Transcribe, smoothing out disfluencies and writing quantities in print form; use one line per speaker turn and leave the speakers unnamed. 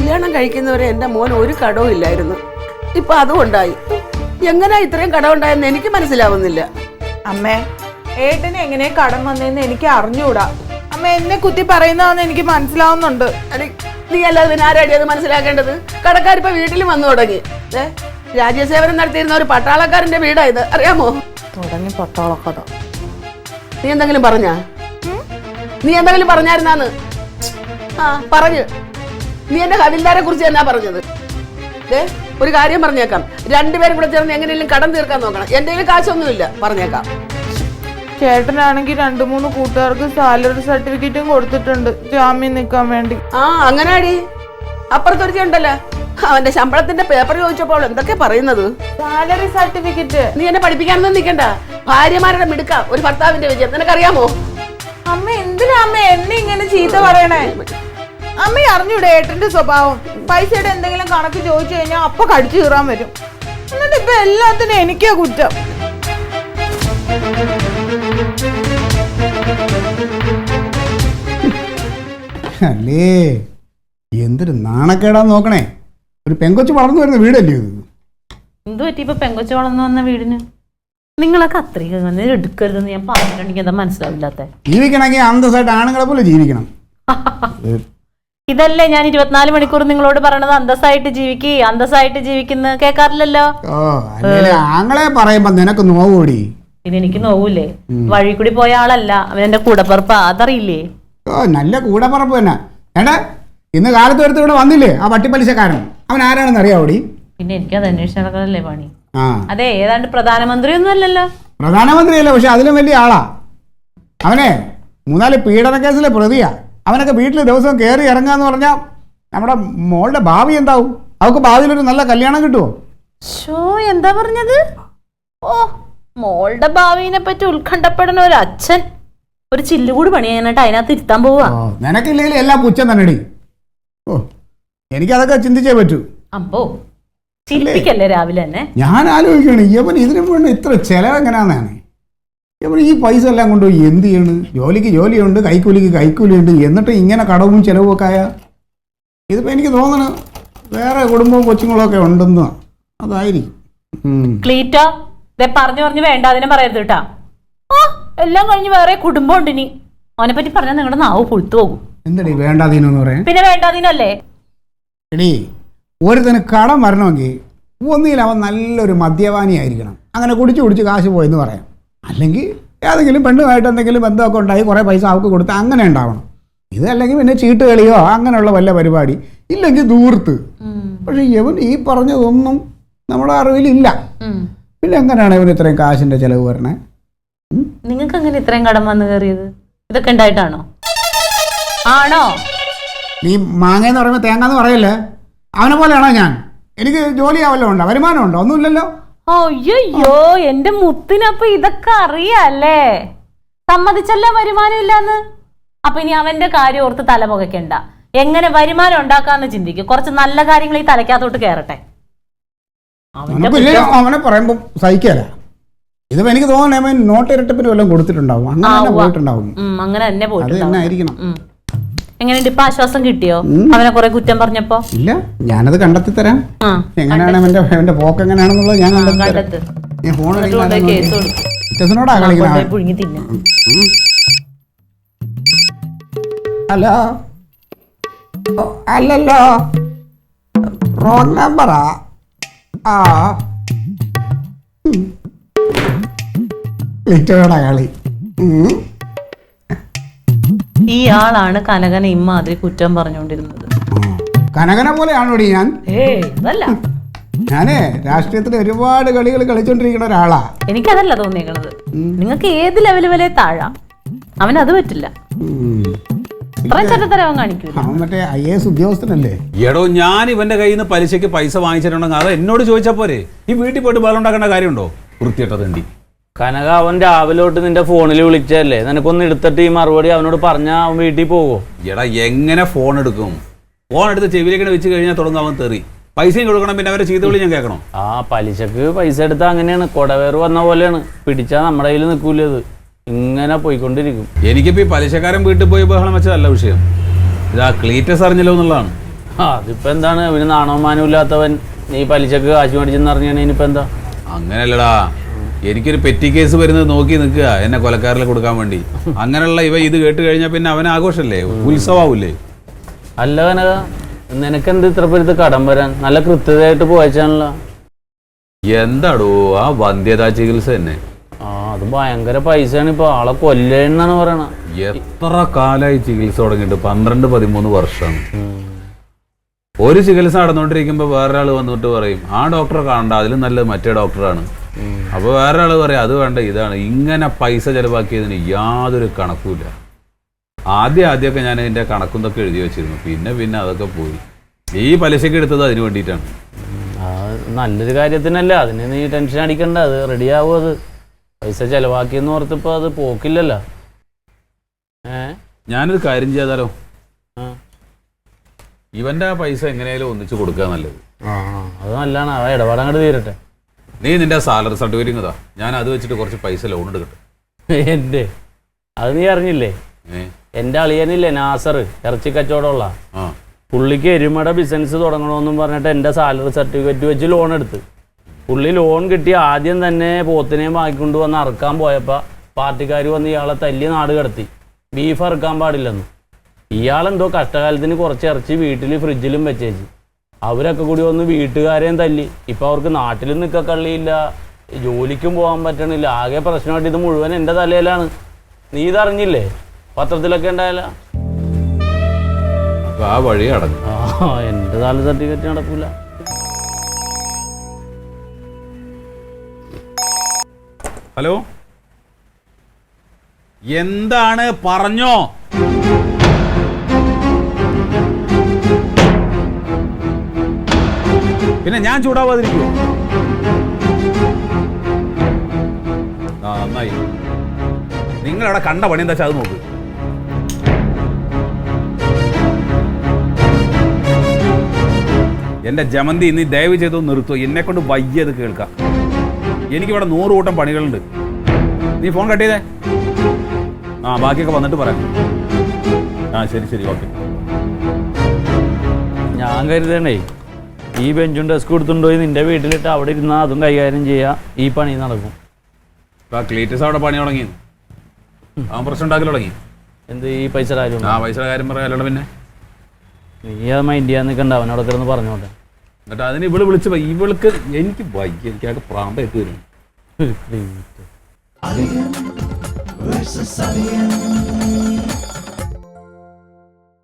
കല്യാണം കഴിക്കുന്നവരെ എന്റെ മോൻ ഒരു കടവും ഇല്ലായിരുന്നു. ഇപ്പൊ അതുകൊണ്ടായി. എങ്ങനെയാ ഇത്രയും കടം ഉണ്ടായെന്ന് എനിക്ക് മനസ്സിലാവുന്നില്ല.
അമ്മേ, ഏട്ടന് എങ്ങനെ കടം വന്നതെന്ന് എനിക്ക് അറിഞ്ഞൂടാ. അമ്മ എന്നെ കുത്തി പറയുന്നതാന്ന് എനിക്ക് മനസ്സിലാവുന്നുണ്ട്.
നീ അല്ലാതെ പിന്നെ ആരാടി അത് മനസ്സിലാക്കേണ്ടത്? കടക്കാരിപ്പോ വീട്ടിലും വന്നു തുടങ്ങി. രാജ്യസേവനം നടത്തിയിരുന്ന ഒരു പട്ടാളക്കാരന്റെ വീടായത്, അറിയാമോ?
തുടങ്ങി പട്ടാളക്കഥ.
നീ എന്തെങ്കിലും പറഞ്ഞായിരുന്നാന്ന്? ആ പറഞ്ഞു. നീ എന്റെ ഹവിൽദാരെ കുറിച്ച് എന്നാ പറഞ്ഞത്? ഒരു കാര്യം പറഞ്ഞേക്കാം, രണ്ടുപേരും കൂടെ ചേർന്ന് എങ്ങനെയും കടം തീർക്കാൻ നോക്കണം. എന്റെ കയ്യിൽ കാശൊന്നുമില്ല, പറഞ്ഞേക്കാം.
ചേട്ടനാണെങ്കിൽ 2-3 കൂട്ടുകാർക്ക് സാലറി സർട്ടിഫിക്കറ്റും കൊടുത്തിട്ടുണ്ട് ജാമ്യം നിൽക്കാൻ വേണ്ടി.
ആ അങ്ങനാടി. അപ്പുറത്തൊരുത്തി ഉണ്ടല്ലോ, അവന്റെ ശമ്പളത്തിന്റെ പേപ്പർ ചോദിച്ചപ്പോൾ എന്തൊക്കെ പറയുന്നത്?
Salary certificate.
നീ എന്നെ പഠിപ്പിക്കാനൊന്നും നിൽക്കണ്ട. ഭാര്യമാരുടെ മിടുക്ക ഒരു ഭർത്താവിന്റെ വിജയം നിനക്കറിയാമോ?
അമ്മ എന്തിനാ അമ്മ എന്നെ ഇങ്ങനെ ചീത്ത പറയണേ? അമ്മ അറിഞ്ഞൂടെ ഏട്ടന്റെ സ്വഭാവം? പൈസയുടെ എന്തെങ്കിലും കണക്ക് ചോദിച്ചു കഴിഞ്ഞാൽ അപ്പൊ കടിച്ചു കീറാൻ വരും. എന്നിട്ട് ഇപ്പൊ എല്ലാത്തിനും എനിക്കാ കുറ്റം.
അല്ലേ, എന്തൊരു നാണക്കേടാന്ന് നോക്കണേ. ഒരു പെങ്കൊച്ച് വളർന്നു വരുന്ന വീടല്ലേ ഇത്?
എന്ത് പറ്റി ഇപ്പൊ പെങ്കൊച്ച് വളർന്നു വന്ന വീടിന്? നിങ്ങളൊക്കെ അത്രയും എടുക്കരുതെന്ന് ഞാൻ പറഞ്ഞിട്ടുണ്ടെങ്കിൽ എന്താ മനസ്സിലാവില്ലാത്ത?
ജീവിക്കണമെങ്കിൽ അന്തസ്സായിട്ട് ആണുങ്ങളെ പോലെ ജീവിക്കണം.
ഇതല്ലേ ഞാൻ 24 മണിക്കൂർ നിങ്ങളോട് പറയണത്, അന്തസ്സായിട്ട് ജീവിക്കുന്ന കേൾക്കാറില്ലല്ലോ.
ഓ അല്ലേ, ആങ്ങളെ പറയുമ്പോ നിനക്ക് നോവൂടി.
പിന്നെ എനിക്ക് നോവൂലേ? വഴി കൂടി പോയ ആളല്ല, അവൻ എന്റെ കൂടപ്പറപ്പാ, അതറിയില്ലേ?
ഓ നല്ല കൂടപ്പറപ്പ് തന്നെ. ഏട്ടാ, ഇന്ന് കാലത്ത് എടുത്ത് ഇവിടെ വന്നില്ലേ ആ വട്ടിപ്പലിശക്കാരൻ? അവൻ ആരാണെന്ന് അറിയാവൂടി?
പിന്നെ എനിക്കത് അന്വേഷിച്ച് നടക്കണല്ലേ പണി. അതെ, ഏതാണ്ട് പ്രധാനമന്ത്രിയൊന്നും അല്ലല്ലോ.
പ്രധാനമന്ത്രിയല്ല, പക്ഷെ അതിലും വലിയ ആളാ. അവനെ 3-4 പീഡന കേസിലെ പ്രതിയാ. അവനൊക്കെ വീട്ടിൽ ദിവസം കയറി ഇറങ്ങാന്ന് പറഞ്ഞാൽ നമ്മുടെ മോളുടെ ഭാവി എന്താവും? അവൾക്ക് ഭാവിയിലൊരു നല്ല കല്യാണം കിട്ടുമോ?
എന്താ പറഞ്ഞത്? ഓ, മോളുടെ ഭാവിനെ പറ്റി ഉത്കണ്ഠപ്പെടുന്ന ഒരു അച്ഛൻ ഒരു ചില്ലുകൂടി പണിയാനായിട്ട് അതിനകത്ത് ഇരുത്താൻ പോവാ.
നിനക്കില്ലെങ്കിൽ എല്ലാം പുച്ഛം തന്നെടി. ഓ, എനിക്കതൊക്കെ ചിന്തിച്ചേ പറ്റൂ.
അപ്പോ ചിരിപ്പിക്കല്ലേ രാവിലെ തന്നെ. ഞാൻ
ആലോചിക്കുകയാണ്, ഇവൻ ഇതിനു വേണ്ടി ഇത്ര ചെലവ് എങ്ങനെയാന്നാണ്? ഇവൻ ഈ പൈസ എല്ലാം കൊണ്ടുപോയി എന്ത് ചെയ്യണ്? ജോലിക്ക് ജോലിയുണ്ട്, കൈക്കൂലിക്ക് കൈക്കൂലിയുണ്ട്, എന്നിട്ട് ഇങ്ങനെ കടവും ചെലവും ഒക്കെ ആയ ഇതിപ്പോ എനിക്ക് തോന്നണ വേറെ കുടുംബവും കൊച്ചുങ്ങളും ഒക്കെ ഉണ്ടെന്ന്. അതായിരിക്കും.
ക്ലീറ്റോ, പറഞ്ഞു വേണ്ട അതിനെ പറയരുത് കേട്ടാ. എല്ലാം കഴിഞ്ഞ് വേറെ കുടുംബം ഉണ്ട്. ഇനി അവനെ പറ്റി പറഞ്ഞാൽ നിങ്ങളുടെ നാവ് പുഴുത്തു പോകും.
എന്തടി വേണ്ടാതീനെന്ന് പറയാൻ?
പിന്നെ വേണ്ടാതീനല്ലേ
എടീ, ഒരുത്തന് കടം വരണമെങ്കിൽ ഒന്നിൽ അവൻ നല്ലൊരു മദ്യപാനി ആയിരിക്കണം. അങ്ങനെ കുടിച്ച് കാശ് പോയെന്ന് പറയാം. അല്ലെങ്കിൽ ഏതെങ്കിലും പെണ്ണുമായിട്ട് എന്തെങ്കിലും ബന്ധമൊക്കെ ഉണ്ടായി കുറേ പൈസ അവർക്ക് കൊടുത്ത് അങ്ങനെ ഉണ്ടാവണം. ഇതല്ലെങ്കിൽ പിന്നെ ചീട്ട് കളിയോ അങ്ങനെയുള്ള വല്ല പരിപാടി, ഇല്ലെങ്കിൽ ദൂർത്ത്. പക്ഷെ ഇവൻ ഈ പറഞ്ഞതൊന്നും നമ്മുടെ അറിവിലില്ല. പിന്നെ എങ്ങനെയാണ് ഇവന് ഇത്രയും കാശിന്റെ ചെലവ് വരണേ?
നിങ്ങൾക്ക് അങ്ങനെ ഇത്രയും കടം വന്നു കയറിയത് ഇതൊക്കെ ഉണ്ടായിട്ടാണോ? ആണോ?
നീ മാങ്ങയെന്ന് പറയുമ്പോൾ തേങ്ങാന്ന് പറയല്ലേ? അവനെ പോലെയാണോ ഞാൻ? എനിക്ക് ജോലി ആവല്ലോ ഉണ്ടോ, വരുമാനം ഉണ്ടോ? ഒന്നുമില്ലല്ലോ.
അയ്യോ, എന്റെ മുത്തിനപ്പൊ ഇതൊക്കെ അറിയാല്ലേ? സമ്മതിച്ചല്ലേ വരുമാനം ഇല്ലാന്ന്? അപ്പൊ ഇനി അവന്റെ കാര്യം ഓർത്ത് തല പുകയ്ക്കണ്ട. എങ്ങനെ വരുമാനം ഉണ്ടാക്കാന്ന് ചിന്തിക്കും. കുറച്ച് നല്ല കാര്യങ്ങൾ ഈ തലയ്ക്കകത്തോട്ട് കയറട്ടെ.
അവനെ പറയുമ്പോ സഹിക്കല. ഇതിപ്പോ എനിക്ക് തോന്നണേ നോട്ട് ഇരട്ടപ്പിന് വല്ലതും കൊടുത്തിട്ടുണ്ടാവും. അങ്ങനെ പോയിട്ടുണ്ടാവും.
അങ്ങനെ തന്നെ പോയിട്ടുണ്ടായിരിക്കണം. എങ്ങനെയുണ്ട് ഇപ്പൊ? ആശ്വാസം കിട്ടിയോ അവനെ കുറെ കുറ്റം പറഞ്ഞപ്പോ?
ഇല്ല, ഞാനത് കണ്ടെത്തി തരാം. എങ്ങനെയാണ് അവന്റെ പോക്ക് എങ്ങനെയാണെന്നുള്ളത് ഞാൻ കണ്ടെത്തി. ഹലോ, അല്ലല്ലോ, റോങ് നമ്പറാ. കളി.
ഈ ആളാണ് കനകനെ ഇമ്മാതിരി കുറ്റം പറഞ്ഞുകൊണ്ടിരുന്നത്.
കനകനെ പോലെയാണോടി ഞാൻ? ഞാനേ രാഷ്ട്രീയത്തിൽ ഒരുപാട് കളികൾ കളിച്ചോണ്ടിരിക്കുന്ന ഒരാളാ.
എനിക്കതല്ല തോന്നിയേക്കണത്. നിങ്ങൾക്ക് ഏത് ലെവൽ വരെ താഴാം, അവനത് പറ്റില്ല.
മറ്റേ IAS ഉദ്യോഗസ്ഥനല്ലേ?
എടോ, ഞാൻ ഇവന്റെ കയ്യിൽ നിന്ന് പലിശക്ക് പൈസ വാങ്ങിച്ചിട്ടുണ്ടെങ്കിൽ അത് എന്നോട് ചോദിച്ചാ പോരെ? ഈ വീട്ടിൽ പോയിട്ട് ബഹളം ഉണ്ടാക്കേണ്ട കാര്യമുണ്ടോ? വൃത്തിയിട്ടതുണ്ടി.
കനക, അവൻ രാവിലോട്ട് നിന്റെ ഫോണിൽ വിളിച്ചല്ലേ? നിനക്കൊന്ന് എടുത്തിട്ട് ഈ മറുപടി അവനോട് പറഞ്ഞാൽ അവൻ വീട്ടിൽ പോകുമോ?
എടാ, എങ്ങനെ ഫോൺ എടുക്കും? ഫോൺ എടുത്ത് ചെവിയിലേക്ക് വെച്ച് കഴിഞ്ഞാൽ തുടങ്ങും അവൻ തെറി. പൈസയും കൊടുക്കണം, പിന്നെ അവരെ ചീത്ത വിളി ഞാൻ കേൾക്കണം.
പലിശക്ക് പൈസ എടുത്താൽ അങ്ങനെയാണ്, കൊടവേറ് വന്ന പോലെയാണ്. പിടിച്ചാൽ നമ്മുടെ കയ്യിൽ നിൽക്കൂലത്, ഇങ്ങനെ പോയിക്കൊണ്ടിരിക്കും.
എനിക്കിപ്പോൾ ഈ പലിശക്കാരൻ വീട്ടിൽ പോയി ബഹളം വെച്ചതല്ല വിഷയം. ഇതാ ക്ലീറ്റസ് അറിഞ്ഞല്ലോ എന്നുള്ളതാണ്.
അതിപ്പോ എന്താണ് ഇവന് നാണവമാനം ഇല്ലാത്തവൻ നീ പലിശക്ക് കാശ് മേടിച്ചെന്ന് അറിഞ്ഞാൽ ഇനിയിപ്പോ എന്താ?
അങ്ങനെയല്ലടാ, എനിക്കൊരു പെറ്റി കേസ് വരുന്നത് നോക്കി നിൽക്കുക എന്നെ കൊലക്കാരിൽ കൊടുക്കാൻ വേണ്ടി. അങ്ങനെയുള്ള ഇവ ഇത് കേട്ട് കഴിഞ്ഞാൽ പിന്നെ അവൻ ആഘോഷല്ലേ, ഉത്സവാവൂലേ?
അല്ല കനക, നിനക്കെന്ത് ഇത്ര പേരുത്ത് കടം വരാൻ? നല്ല കൃത്യതയായിട്ട് പോയച്ചാണല്ലോ.
എന്താടോ ആ വന്ധ്യതാ ചികിത്സ തന്നെ.
അത് ഭയങ്കര പൈസയാണ്. ഇപ്പൊ ആളെ കൊല്ലേന്നാണ് പറയണ.
എത്ര കാലമായി ചികിത്സ തുടങ്ങിയിട്ട്? 12-13 വർഷമാണ്. ഒരു ചികിത്സ നടന്നുകൊണ്ടിരിക്കുമ്പോൾ വേറൊരാൾ വന്നിട്ട് പറയും ആ ഡോക്ടറെ കാണണ്ട, അതിലും നല്ലത് മറ്റേ ഡോക്ടറാണ്. അപ്പോൾ വേറൊരാൾ പറയും അത് വേണ്ട ഇതാണ്. ഇങ്ങനെ പൈസ ചെലവാക്കിയതിന് യാതൊരു കണക്കുമില്ല. ആദ്യമൊക്കെ ഞാൻ ഇതിൻ്റെ കണക്കുന്നൊക്കെ എഴുതി വെച്ചിരുന്നു. പിന്നെ അതൊക്കെ പോയി. ഈ പലിശക്ക് എടുത്തത് അതിന് വേണ്ടിയിട്ടാണ്.
നല്ലൊരു കാര്യത്തിനല്ല, അതിന് നീ ടെൻഷൻ അടിക്കണ്ട. അത് റെഡിയാവും. അത് പൈസ ചെലവാക്കിയെന്ന് ഓർത്തിപ്പോൾ അത് പോക്കില്ലല്ലോ.
ഞാനൊരു കാര്യം ചെയ്താലോ? ഇവന്റെ ആ പൈസ എങ്ങനെയാലും ഒന്നിച്ച് കൊടുക്കുക നല്ലത്.
അത് നല്ലതാണ്. ആ ഇടപാടങ്ങോട്ട് തീരട്ടെ.
നീ നിന്റെ സാലറി സർട്ടിഫിക്കറ്റ് ഇതാ, ഞാൻ അത് വെച്ചിട്ട് കുറച്ച് പൈസ ലോൺ എടുക്കട്ടെ.
എൻ്റെ അത് നീ അറിഞ്ഞില്ലേ? എൻ്റെ അളിയനില്ലേ നാസർ, ഇറച്ചി കച്ചവടമുള്ള, പുള്ളിക്ക് എരുമയുടെ ബിസിനസ് തുടങ്ങണമെന്നും പറഞ്ഞിട്ട് എൻ്റെ സാലറി സർട്ടിഫിക്കറ്റ് വെച്ച് ലോൺ എടുത്ത്. പുള്ളി ലോൺ കിട്ടി ആദ്യം തന്നെ പോത്തിനെയും വാങ്ങിക്കൊണ്ട് വന്ന് അറക്കാൻ പോയപ്പോൾ പാർട്ടിക്കാർ വന്ന് ഇയാളെ തല്ലി നാട് കടത്തി. ബീഫ് അറക്കാൻ പാടില്ലെന്ന്. ഇയാളെന്തോ കഷ്ടകാലത്തിന് കുറച്ച് ഇറച്ചി വീട്ടിൽ ഫ്രിഡ്ജിലും വെച്ചേച്ച്. അവരൊക്കെ കൂടി വന്ന് വീട്ടുകാരെയും തല്ലി. ഇപ്പം അവർക്ക് നാട്ടിലും നിൽക്കാൻ കള്ളിയില്ല, ജോലിക്കും പോകാൻ പറ്റണില്ല. ആകെ പ്രശ്നമായിട്ട് ഇത് മുഴുവൻ എൻ്റെ തലയിലാണ്. നീ ഇതറിഞ്ഞില്ലേ? പത്രത്തിലൊക്കെ ഉണ്ടായല്ല.
ആ വഴി അടങ്ങും.
എൻ്റെ സാലറി സർട്ടിഫിക്കറ്റ് നടക്കില്ല.
ഹലോ, എന്താണ് പറഞ്ഞോ? പിന്നെ ഞാൻ ചൂടാവാതിരിക്കുമോ? നന്നായി. നിങ്ങളവിടെ കണ്ട പണി എന്താ വെച്ചാൽ അത് നോക്ക്. എൻ്റെ ജമന്തി ഇന്ന് ദയവ് ചെയ്ത് നിർത്തുമോ? എന്നെ കൊണ്ട് വയ്യത് കേൾക്കാം. എനിക്കിവിടെ 100 കൂട്ടം പണികളുണ്ട്. നീ ഫോൺ കട്ട് ചെയ്തേ. ബാക്കിയൊക്കെ വന്നിട്ട് പറയാം. ശരി ഓക്കെ.
ഞാൻ കരുതണേ ഈ ബെഞ്ചും ഡെസ്ക് കൊടുത്തുകൊണ്ടുപോയി നിന്റെ വീട്ടിലിട്ട് അവിടെ ഇരുന്നാൽ അതും കൈകാര്യം ചെയ്യാം. ഈ പണി നടക്കും.
ക്ലീറ്റസ് അവിടെ പണി തുടങ്ങി. അവൻ പ്രശ്നം ഉണ്ടാക്കി തുടങ്ങി.
എന്ത് ഈ പൈസ കാര്യം?
പൈസയുടെ കാര്യം പറയാമല്ലോ. പിന്നെ
നീ അത് മൈൻഡ് ചെയ്യാൻ നിൽക്കണ്ട, അവനവിടെ കിടന്ന് പറഞ്ഞോട്ടെ.
എന്നിട്ട് അതിന് വിളിച്ച് ഇവൾക്ക് എനിക്ക് വയ്യ, എനിക്കാകെ പ്രാന്തായിട്ട് വരും.